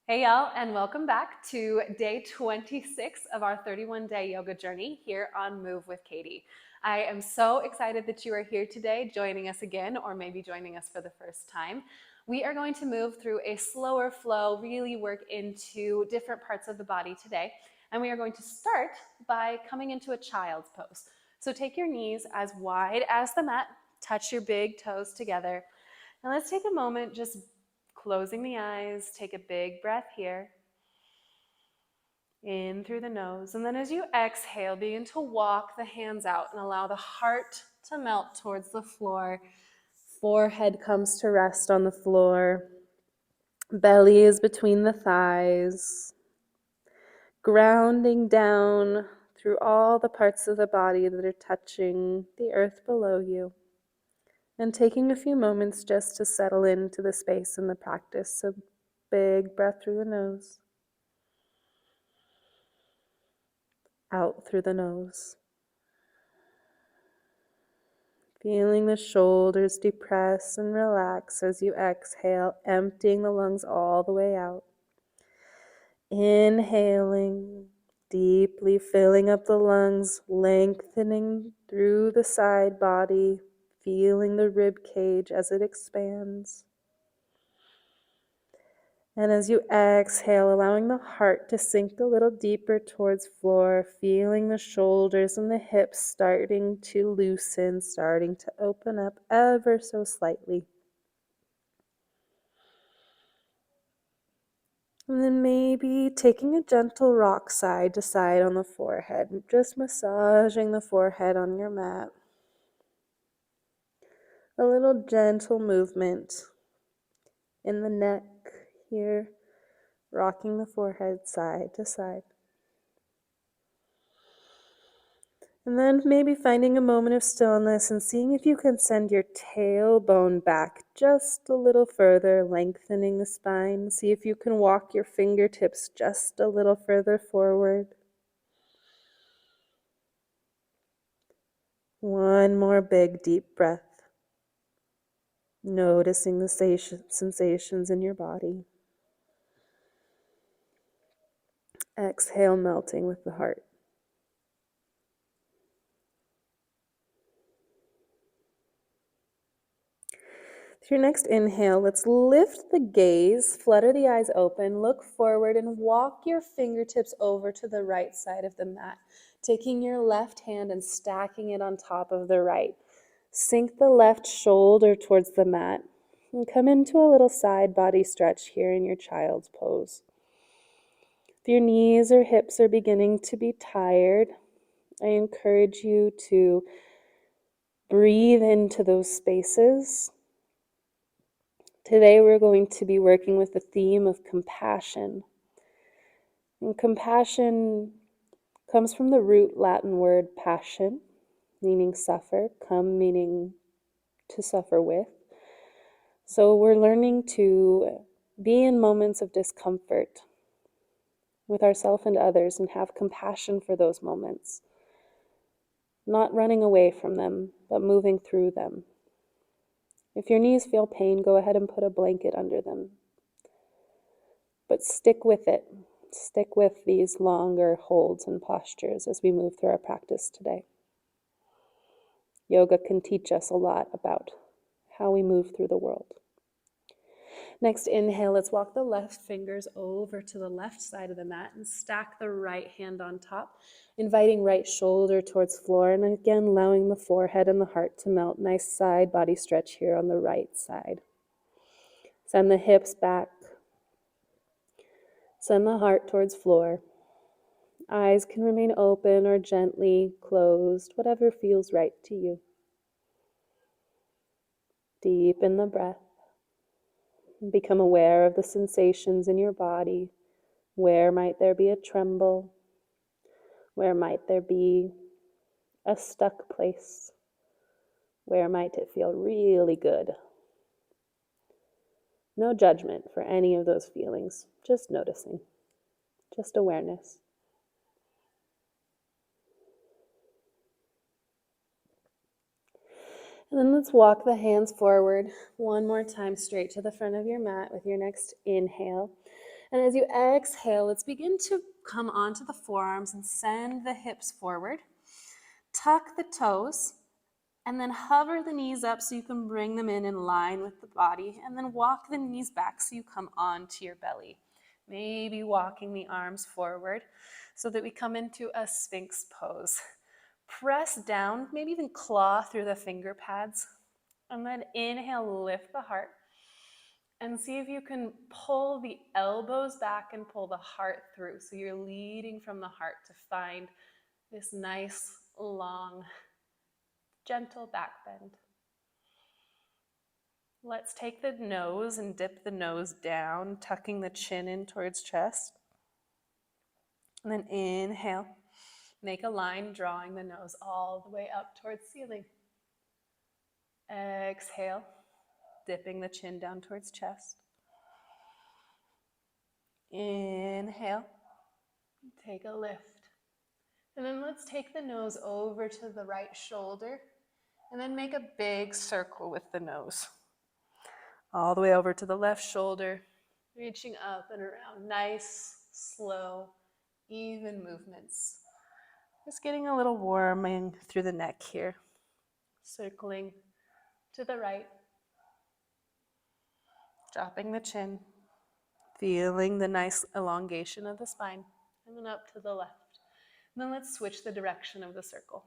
Hey y'all, and welcome back to day 26 of our 31-day yoga journey here on Move with Katie. I am so excited that you are here today joining us again, or maybe joining us for the first time. We are going to move through a slower flow, really work into different parts of the body today. And we are going to start by coming into a child's pose. So take your knees as wide as the mat, touch your big toes together. And let's take a moment just closing the eyes, take a big breath here. In through the nose. And then as you exhale, begin to walk the hands out and allow the heart to melt towards the floor. Forehead comes to rest on the floor. Belly is between the thighs. Grounding down through all the parts of the body that are touching the earth below you. And taking a few moments just to settle into the space and the practice. So big breath through the nose. Out through the nose. Feeling the shoulders depress and relax as you exhale, emptying the lungs all the way out. Inhaling, deeply filling up the lungs, lengthening through the side body, feeling the rib cage as it expands. And as you exhale, allowing the heart to sink a little deeper towards floor, feeling the shoulders and the hips starting to loosen, starting to open up ever so slightly. And then maybe taking a gentle rock side to side on the forehead, just massaging the forehead on your mat. A little gentle movement in the neck here, rocking the forehead side to side. And then maybe finding a moment of stillness and seeing if you can send your tailbone back just a little further, lengthening the spine. See if you can walk your fingertips just a little further forward. One more big deep breath. Noticing the sensations in your body. Exhale, melting with the heart. With your next inhale, let's lift the gaze, flutter the eyes open, look forward, and walk your fingertips over to the right side of the mat, taking your left hand and stacking it on top of the right. Sink the left shoulder towards the mat, and come into a little side body stretch here in your child's pose. If your knees or hips are beginning to be tired, I encourage you to breathe into those spaces. Today we're going to be working with the theme of compassion. And compassion comes from the root Latin word passion, meaning suffer, come meaning to suffer with. So we're learning to be in moments of discomfort with ourselves and others and have compassion for those moments. Not running away from them, but moving through them. If your knees feel pain, go ahead and put a blanket under them. But stick with it. Stick with these longer holds and postures as we move through our practice today. Yoga can teach us a lot about how we move through the world. Next inhale, let's walk the left fingers over to the left side of the mat and stack the right hand on top, inviting right shoulder towards floor, and again allowing the forehead and the heart to melt. Nice side body stretch here on the right side. Send the hips back. Send the heart towards floor. Eyes can remain open or gently closed, whatever feels right to you. Deepen the breath. Become aware of the sensations in your body. Where might there be a tremble? Where might there be a stuck place? Where might it feel really good? No judgment for any of those feelings, just noticing, just awareness. And then let's walk the hands forward one more time straight to the front of your mat with your next inhale. And as you exhale, let's begin to come onto the forearms and send the hips forward. Tuck the toes, and then hover the knees up so you can bring them in line with the body, and then walk the knees back so you come onto your belly. Maybe walking the arms forward so that we come into a Sphinx pose. Press down, maybe even claw through the finger pads, and then inhale, lift the heart, and see if you can pull the elbows back and pull the heart through. So you're leading from the heart to find this nice, long, gentle back bend. Let's take the nose and dip the nose down, tucking the chin in towards chest. And then inhale, make a line, drawing the nose all the way up towards ceiling. Exhale, dipping the chin down towards chest. Inhale, take a lift. And then let's take the nose over to the right shoulder and then make a big circle with the nose. All the way over to the left shoulder, reaching up and around. Nice, slow, even movements. Just getting a little warming through the neck here. Circling to the right. Dropping the chin. Feeling the nice elongation of the spine. And then up to the left. And then let's switch the direction of the circle.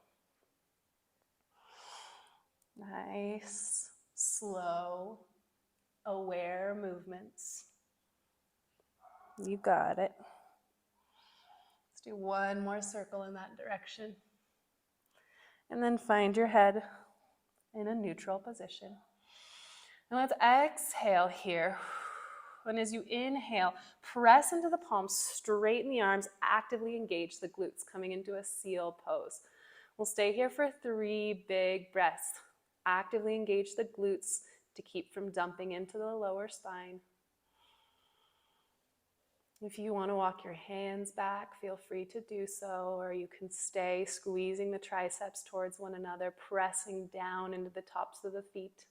Nice, slow, aware movements. You got it. Let's do one more circle in that direction. And then find your head in a neutral position. And let's exhale here. And as you inhale, press into the palms, straighten the arms, actively engage the glutes, coming into a seal pose. We'll stay here for 3 big breaths. Actively engage the glutes to keep from dumping into the lower spine. If you want to walk your hands back, feel free to do so, or you can stay squeezing the triceps towards one another, pressing down into the tops of the feet.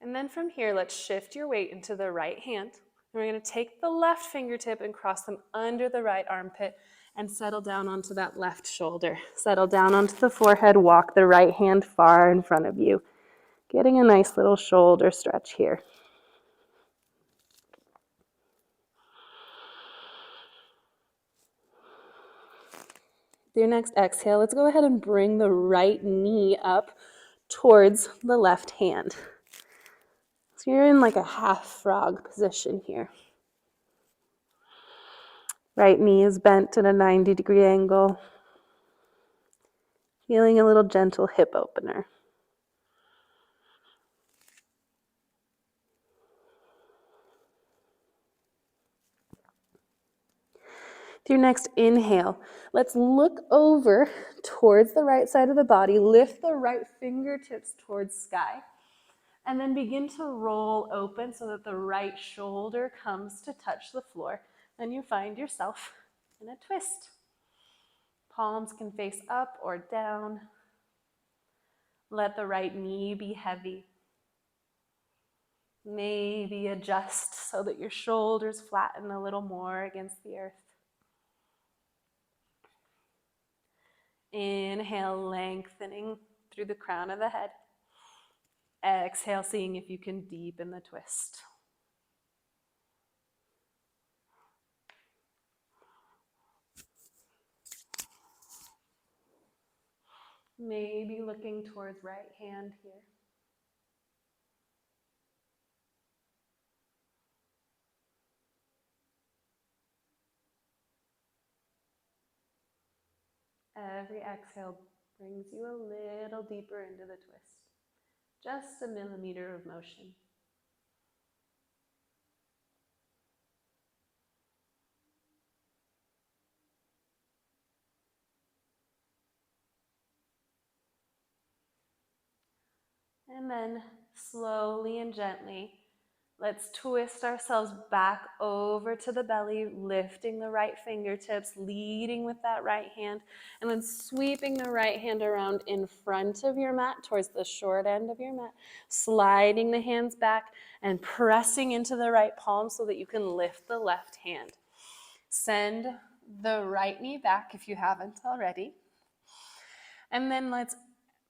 And then from here, let's shift your weight into the right hand. And we're going to take the left fingertip and cross them under the right armpit and settle down onto that left shoulder. Settle down onto the forehead, walk the right hand far in front of you. Getting a nice little shoulder stretch here. With your next exhale, let's go ahead and bring the right knee up towards the left hand. So you're in like a half frog position here. Right knee is bent at a 90-degree angle. Feeling a little gentle hip opener. With your next inhale, let's look over towards the right side of the body, lift the right fingertips towards sky, and then begin to roll open so that the right shoulder comes to touch the floor, and you find yourself in a twist. Palms can face up or down. Let the right knee be heavy. Maybe adjust so that your shoulders flatten a little more against the earth. Inhale, lengthening through the crown of the head. Exhale, seeing if you can deepen the twist. Maybe looking towards right hand here. Every exhale brings you a little deeper into the twist. Just a millimeter of motion. And then slowly and gently Let's twist ourselves back over to the belly, lifting the right fingertips, leading with that right hand, and then sweeping the right hand around in front of your mat towards the short end of your mat, sliding the hands back and pressing into the right palm so that you can lift the left hand. Send the right knee back if you haven't already. And then let's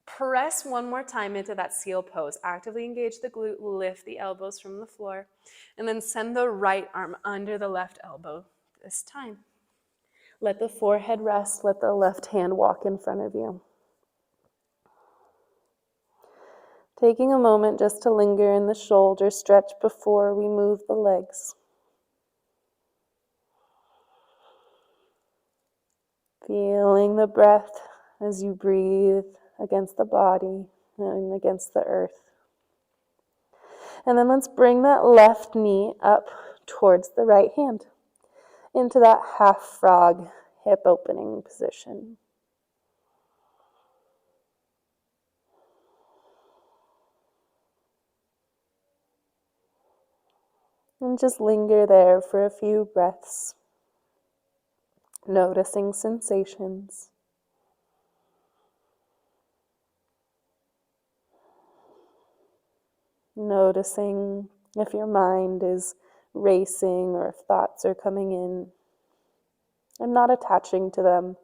press one more time into that seal pose. Actively engage the glute, lift the elbows from the floor, and then send the right arm under the left elbow this time. Let the forehead rest, let the left hand walk in front of you. Taking a moment just to linger in the shoulder stretch before we move the legs. Feeling the breath as you breathe against the body and against the earth. And then let's bring that left knee up towards the right hand into that half frog hip opening position. And just linger there for a few breaths, noticing sensations. Noticing if your mind is racing or if thoughts are coming in, and not attaching to them,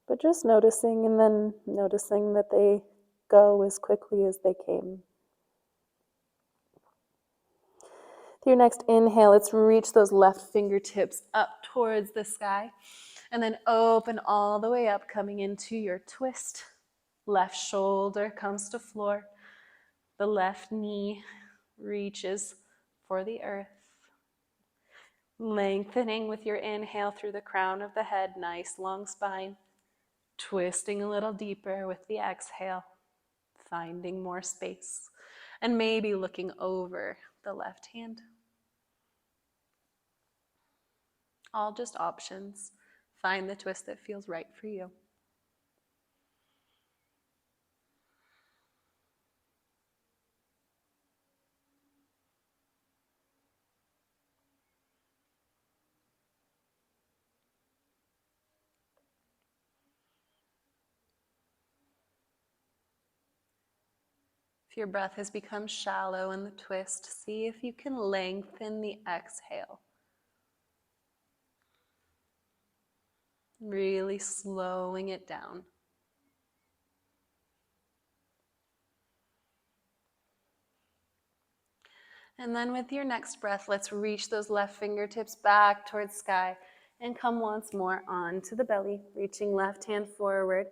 but just noticing and then noticing that they go as quickly as they came. With your next inhale, let's reach those left fingertips up towards the sky, and then open all the way up, coming into your twist. Left shoulder comes to floor. The left knee reaches for the earth. Lengthening with your inhale through the crown of the head, nice long spine. Twisting a little deeper with the exhale, finding more space, and maybe looking over the left hand. All just options. Find the twist that feels right for you. If your breath has become shallow in the twist, see if you can lengthen the exhale. Really slowing it down. And then with your next breath, let's reach those left fingertips back towards sky and come once more onto the belly, reaching left hand forward,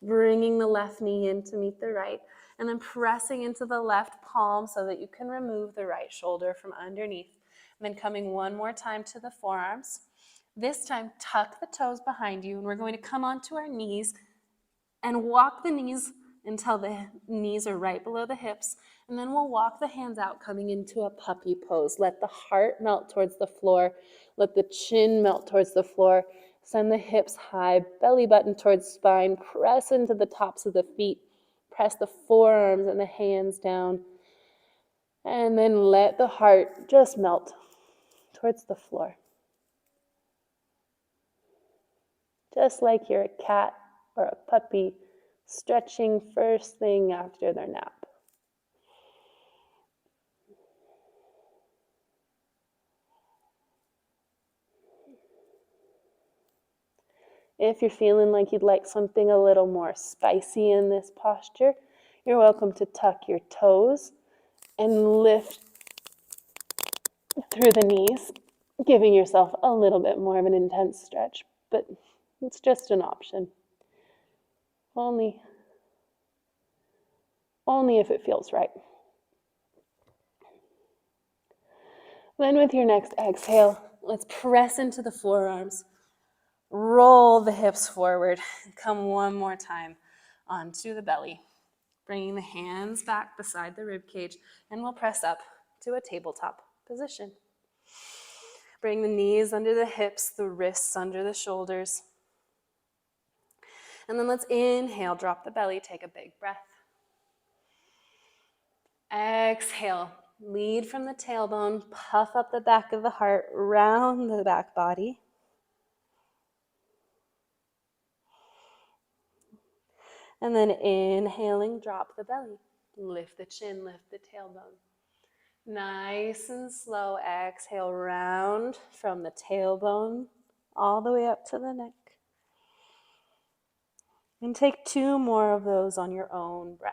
bringing the left knee in to meet the right, and then pressing into the left palm so that you can remove the right shoulder from underneath. And then coming one more time to the forearms. This time, tuck the toes behind you, and we're going to come onto our knees and walk the knees until the knees are right below the hips. And then we'll walk the hands out, coming into a puppy pose. Let the heart melt towards the floor. Let the chin melt towards the floor. Send the hips high, belly button towards spine. Press into the tops of the feet. Press the forearms and the hands down. And then let the heart just melt towards the floor. Just like you're a cat or a puppy stretching first thing after their nap. If you're feeling like you'd like something a little more spicy in this posture, you're welcome to tuck your toes and lift through the knees, giving yourself a little bit more of an intense stretch, but it's just an option. Only if it feels right. Then with your next exhale, let's press into the forearms. Roll the hips forward. Come one more time onto the belly. Bringing the hands back beside the rib cage, and we'll press up to a tabletop position. Bring the knees under the hips, the wrists under the shoulders. And then let's inhale, drop the belly, take a big breath. Exhale, Lead from the tailbone, puff up the back of the heart, round the back body. And then inhaling, drop the belly. Lift the chin, lift the tailbone. Nice and slow, exhale, round from the tailbone all the way up to the neck. And take 2 more of those on your own breath.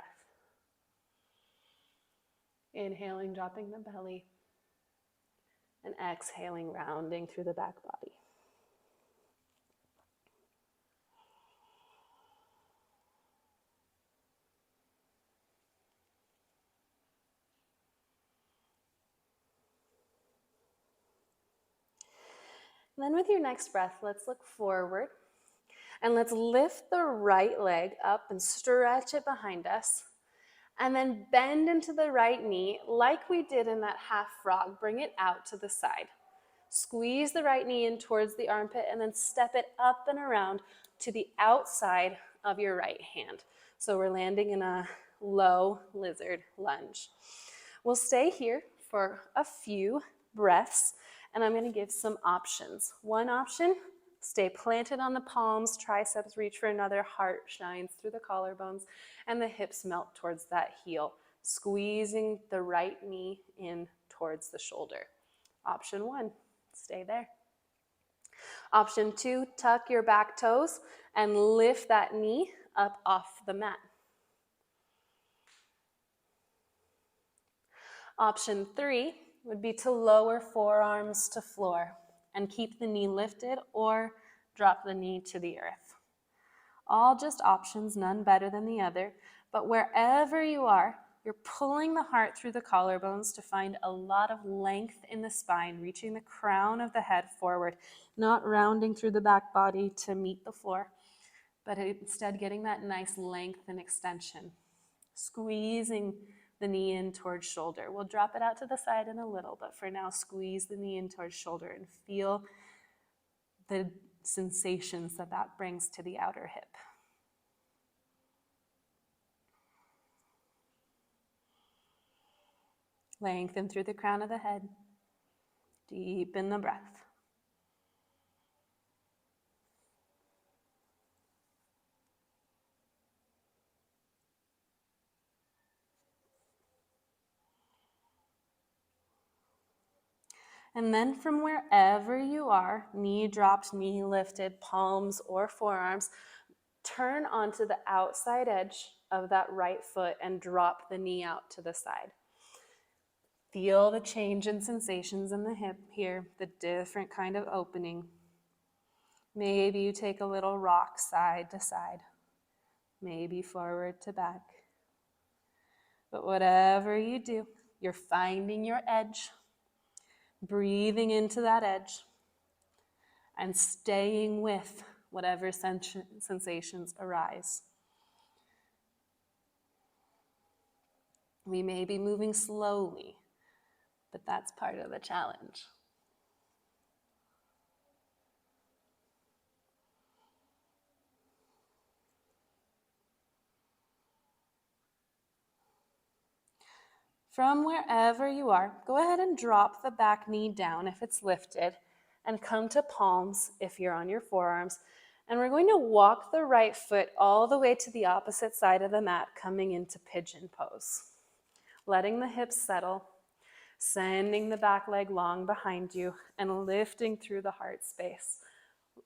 Inhaling, dropping the belly. And exhaling, rounding through the back body. And then with your next breath, let's look forward. And let's lift the right leg up and stretch it behind us. And then bend into the right knee like we did in that half frog. Bring it out to the side. Squeeze the right knee in towards the armpit and then step it up and around to the outside of your right hand. So we're landing in a low lizard lunge. We'll stay here for a few breaths, and I'm going to give some options. One option, stay planted on the palms, triceps reach for another, heart shines through the collarbones, and the hips melt towards that heel, squeezing the right knee in towards the shoulder. Option 1, stay there. Option 2, tuck your back toes and lift that knee up off the mat. Option 3 would be to lower forearms to floor and keep the knee lifted or drop the knee to the earth. All just options, none better than the other, but wherever you are, you're pulling the heart through the collarbones to find a lot of length in the spine, reaching the crown of the head forward, not rounding through the back body to meet the floor, but instead getting that nice length and extension. Squeezing the knee in towards shoulder. We'll drop it out to the side in a little, but for now, squeeze the knee in towards shoulder and feel the sensations that that brings to the outer hip. Lengthen through the crown of the head. Deepen the breath. And then from wherever you are, knee dropped, knee lifted, palms or forearms, turn onto the outside edge of that right foot and drop the knee out to the side. Feel the change in sensations in the hip here, the different kind of opening. Maybe you take a little rock side to side, maybe forward to back. But whatever you do, you're finding your edge, breathing into that edge, and staying with whatever sensations arise. We may be moving slowly, but that's part of the challenge. From wherever you are, go ahead and drop the back knee down if it's lifted, and come to palms if you're on your forearms. And we're going to walk the right foot all the way to the opposite side of the mat, coming into pigeon pose. Letting the hips settle, sending the back leg long behind you, and lifting through the heart space,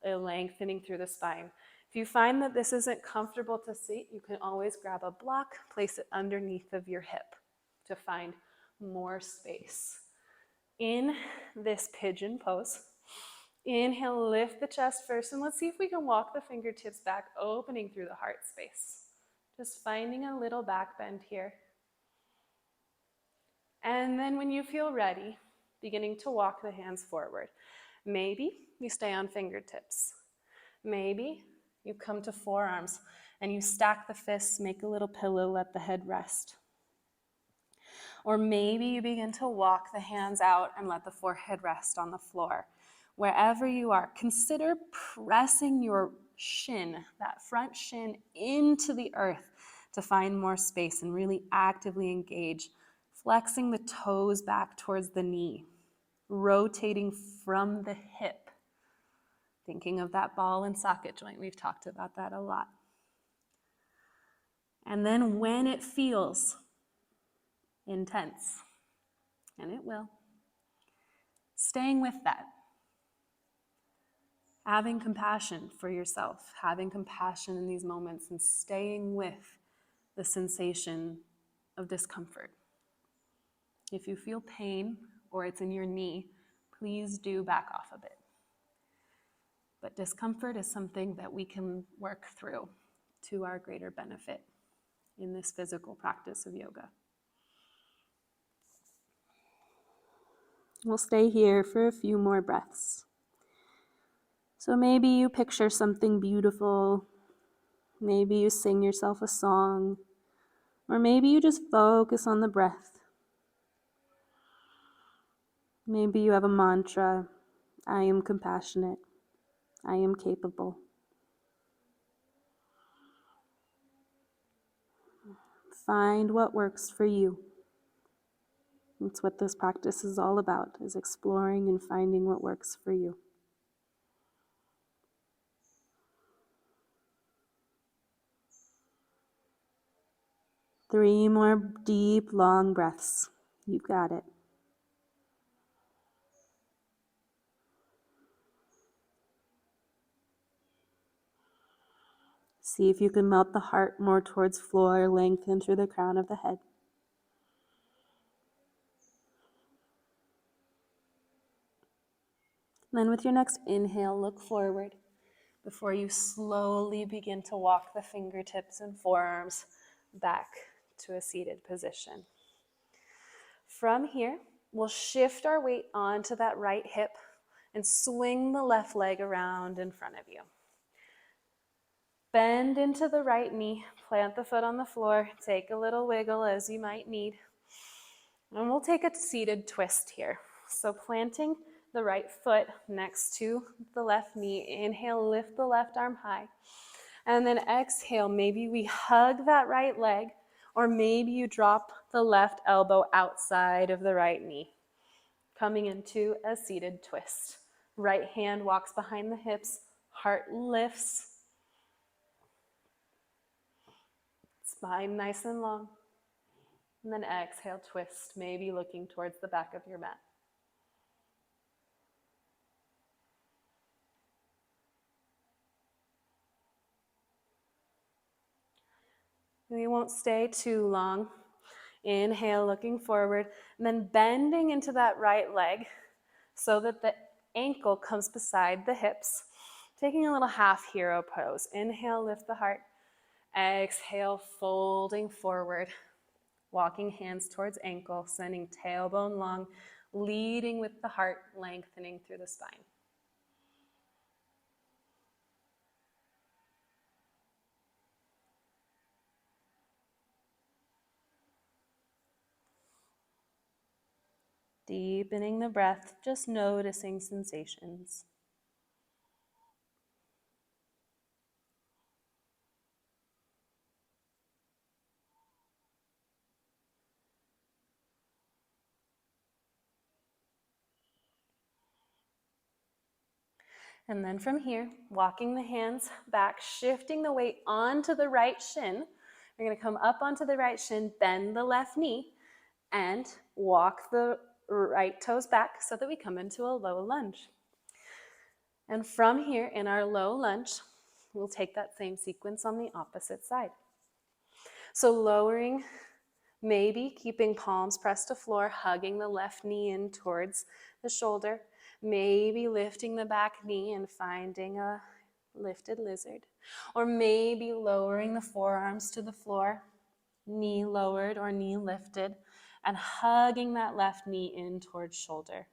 lengthening through the spine. If you find that this isn't comfortable to seat, you can always grab a block, place it underneath of your hip to find more space. In this pigeon pose, inhale, lift the chest first, and let's see if we can walk the fingertips back, opening through the heart space. Just finding a little back bend here. And then when you feel ready, beginning to walk the hands forward. Maybe you stay on fingertips. Maybe you come to forearms and you stack the fists, make a little pillow, let the head rest. Or maybe you begin to walk the hands out and let the forehead rest on the floor. Wherever you are, consider pressing your shin, that front shin, into the earth to find more space and really actively engage Flexing the toes back towards the knee, rotating from the hip. Thinking of that ball and socket joint, we've talked about that a lot. And then when it feels intense, and it will, staying with that. Having compassion for yourself, having compassion in these moments, and staying with the sensation of discomfort. If you feel pain or it's in your knee, please do back off a bit. But discomfort is something that we can work through to our greater benefit in this physical practice of yoga. We'll stay here for a few more breaths. So maybe you picture something beautiful, maybe you sing yourself a song, or maybe you just focus on the breath. Maybe you have a mantra, I am compassionate, I am capable. Find what works for you. That's what this practice is all about, is exploring and finding what works for you. Three more deep, long breaths. You've got it. See if you can melt the heart more towards floor, lengthen through the crown of the head. Then with your next inhale, look forward before you slowly begin to walk the fingertips and forearms back to a seated position. From here, we'll shift our weight onto that right hip and swing the left leg around in front of you. Bend into the right knee, plant the foot on the floor, take a little wiggle as you might need. And we'll take a seated twist here. So planting the right foot next to the left knee, inhale, lift the left arm high. And then exhale, maybe we hug that right leg, or maybe you drop the left elbow outside of the right knee, coming into a seated twist. Right hand walks behind the hips, heart lifts, spine nice and long. And then exhale, twist, maybe looking towards the back of your mat. We won't stay too long. Inhale, looking forward, and then bending into that right leg so that the ankle comes beside the hips. Taking a little half hero pose. Inhale, lift the heart. Exhale, folding forward. Walking hands towards ankle, sending tailbone long, leading with the heart, lengthening through the spine. Deepening the breath, just noticing sensations. And then from here, walking the hands back, shifting the weight onto the right shin. We're going to come up onto the right shin, bend the left knee, and walk the right toes back so that we come into a low lunge. And from here, in our low lunge, we'll take that same sequence on the opposite side. So lowering, maybe keeping palms pressed to floor, hugging the left knee in towards the shoulder. Maybe lifting the back knee and finding a lifted lizard. Or maybe lowering the forearms to the floor, knee lowered or knee lifted, and hugging that left knee in towards shoulder.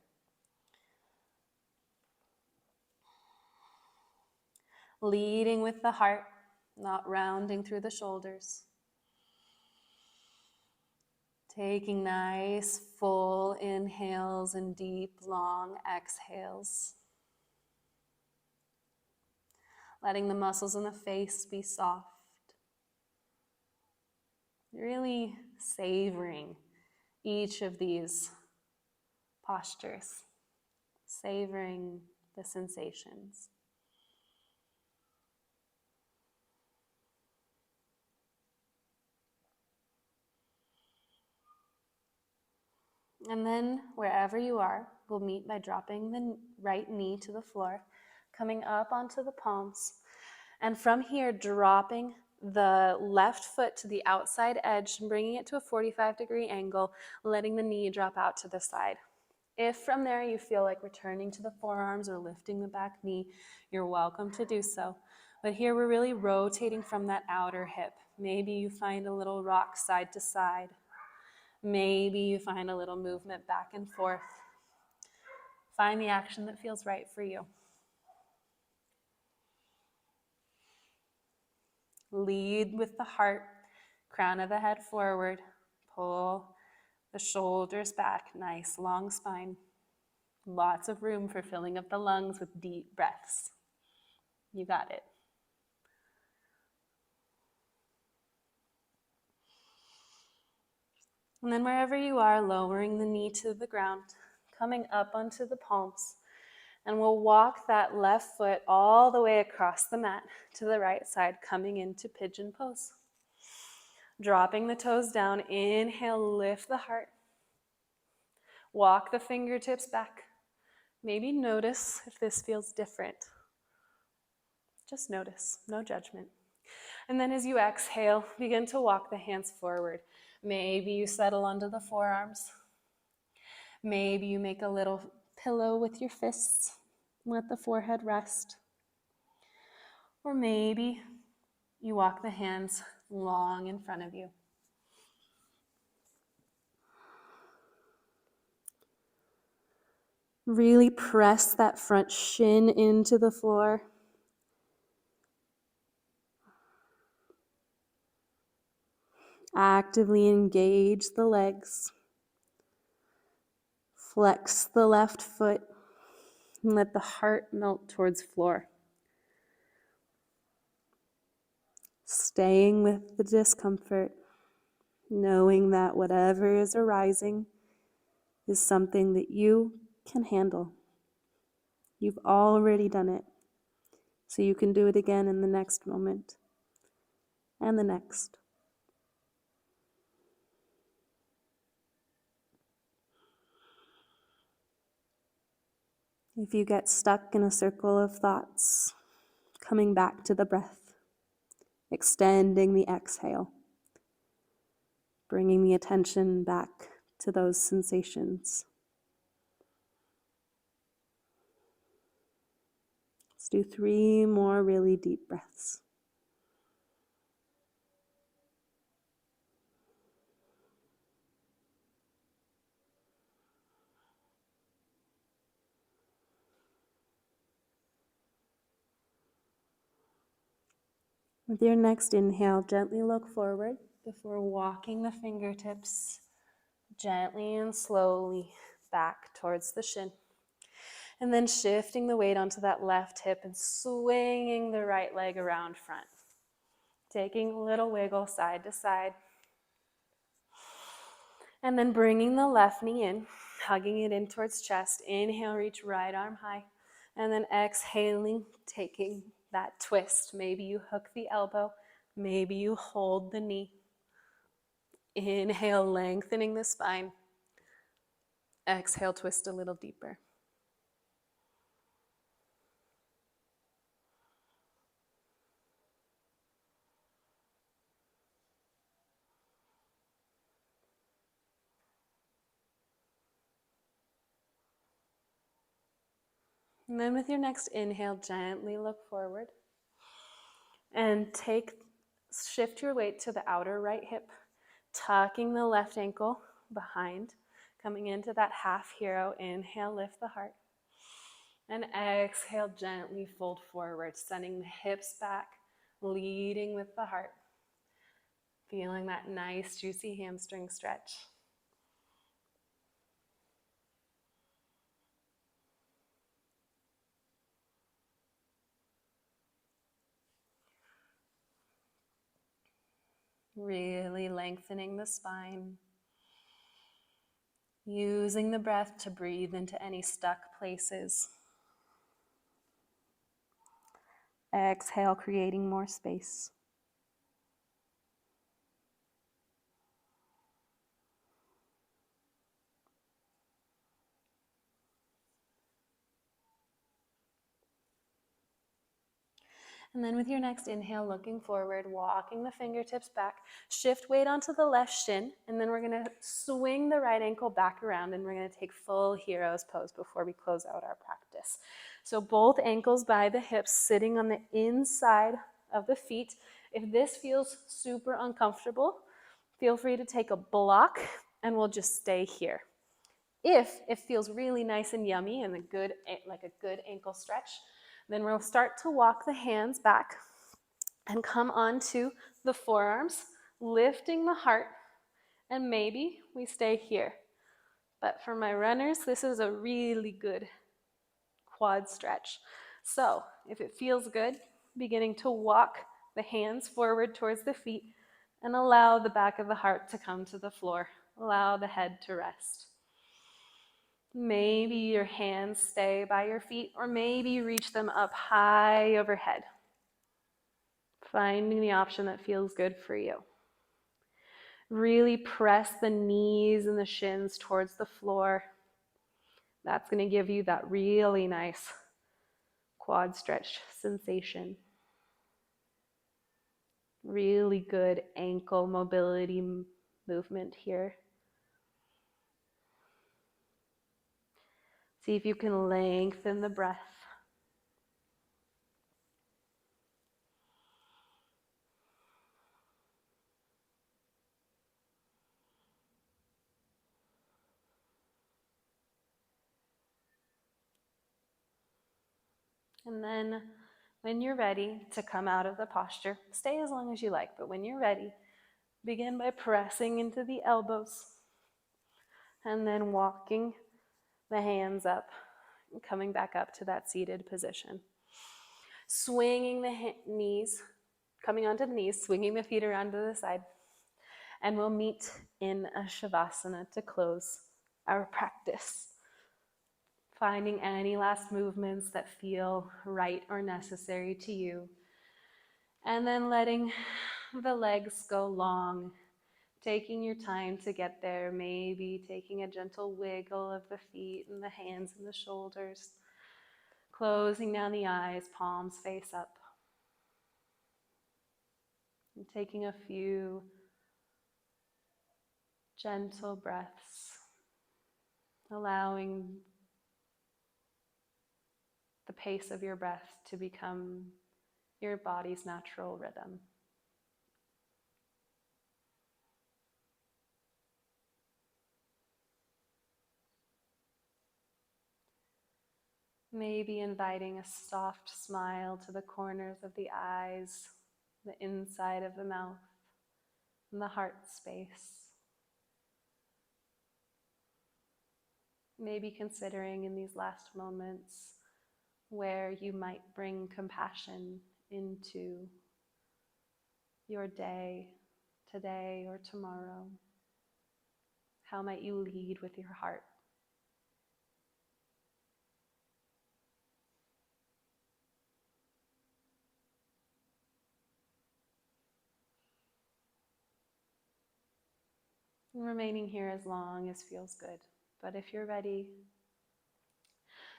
Leading with the heart, not rounding through the shoulders. Taking nice full inhales and deep long exhales. Letting the muscles in the face be soft. Really savoring each of these postures, savoring the sensations. And then wherever you are, we'll meet by dropping the right knee to the floor, coming up onto the palms, and from here dropping the left foot to the outside edge, bringing it to a 45-degree angle, letting the knee drop out to the side. If from there you feel like returning to the forearms or lifting the back knee, you're welcome to do so. But here we're really rotating from that outer hip. Maybe you find a little rock side to side. Maybe you find a little movement back and forth. Find the action that feels right for you. Lead with the heart, crown of the head forward. Pull the shoulders back, nice long spine. Lots of room for filling up the lungs with deep breaths. You got it. And then wherever you are, lowering the knee to the ground, coming up onto the palms. And we'll walk that left foot all the way across the mat to the right side, coming into pigeon pose. Dropping the toes down, inhale, lift the heart. Walk the fingertips back. Maybe notice if this feels different. Just notice, no judgment. And then as you exhale, begin to walk the hands forward. Maybe you settle onto the forearms. Maybe you make a little pillow with your fists. Let the forehead rest. Or maybe you walk the hands long in front of you. Really press that front shin into the floor. Actively engage the legs. Flex the left foot and let the heart melt towards floor. Staying with the discomfort, knowing that whatever is arising is something that you can handle. You've already done it, so you can do it again in the next moment and the next. If you get stuck in a circle of thoughts, coming back to the breath, extending the exhale, bringing the attention back to those sensations. Let's do 3 more really deep breaths. With your next inhale, gently look forward before walking the fingertips gently and slowly back towards the shin. And then shifting the weight onto that left hip and swinging the right leg around front. Taking a little wiggle side to side. And then bringing the left knee in, hugging it in towards chest. Inhale, reach right arm high. And then exhaling, taking that twist. Maybe you hook the elbow. Maybe you hold the knee. Inhale, lengthening the spine. Exhale, twist a little deeper. And then with your next inhale, gently look forward. And shift your weight to the outer right hip, tucking the left ankle behind, coming into that half hero. Inhale, lift the heart. And exhale, gently fold forward, sending the hips back, leading with the heart. Feeling that nice, juicy hamstring stretch. Really lengthening the spine. Using the breath to breathe into any stuck places. Exhale, creating more space. And then with your next inhale, looking forward, walking the fingertips back, shift weight onto the left shin, and then we're going to swing the right ankle back around, and we're going to take full hero's pose before we close out our practice. So both ankles by the hips, sitting on the inside of the feet. If this feels super uncomfortable, feel free to take a block, and we'll just stay here. If it feels really nice and yummy and like a good ankle stretch, then we'll start to walk the hands back and come onto the forearms, lifting the heart, and maybe we stay here. But for my runners, this is a really good quad stretch. So if it feels good, beginning to walk the hands forward towards the feet and allow the back of the heart to come to the floor. Allow the head to rest. Maybe your hands stay by your feet, or maybe reach them up high overhead. Finding the option that feels good for you. Really press the knees and the shins towards the floor. That's going to give you that really nice quad stretch sensation. Really good ankle mobility movement here. See if you can lengthen the breath. And then when you're ready to come out of the posture, stay as long as you like, but when you're ready, begin by pressing into the elbows and then walking the hands up and coming back up to that seated position. Swinging the knees, coming onto the knees, swinging the feet around to the side, and we'll meet in a Shavasana to close our practice. Finding any last movements that feel right or necessary to you. And then letting the legs go long, taking your time to get there, maybe taking a gentle wiggle of the feet and the hands and the shoulders. Closing down the eyes, palms face up. And taking a few gentle breaths, allowing the pace of your breath to become your body's natural rhythm. Maybe inviting a soft smile to the corners of the eyes, the inside of the mouth, and the heart space. Maybe considering in these last moments where you might bring compassion into your day, today or tomorrow. How might you lead with your heart? And remaining here as long as feels good. But if you're ready,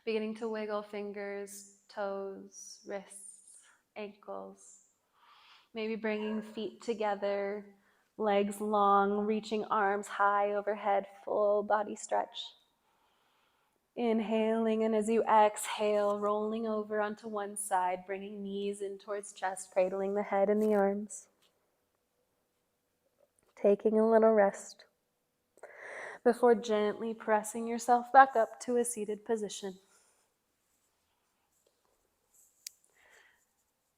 beginning to wiggle fingers, toes, wrists, ankles. Maybe bringing feet together, legs long, reaching arms high overhead, full body stretch. Inhaling, and as you exhale, rolling over onto one side, bringing knees in towards chest, cradling the head and the arms. Taking a little rest before gently pressing yourself back up to a seated position.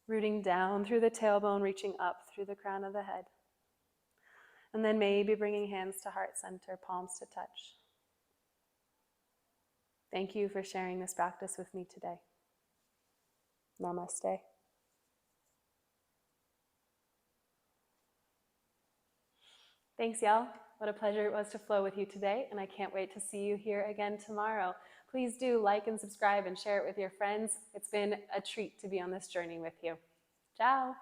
Rooting down through the tailbone, reaching up through the crown of the head. And then maybe bringing hands to heart center, palms to touch. Thank you for sharing this practice with me today. Namaste. Thanks, y'all. what a pleasure it was to flow with you today, and I can't wait to see you here again tomorrow. Please do like and subscribe and share it with your friends. It's been a treat to be on this journey with you. Ciao!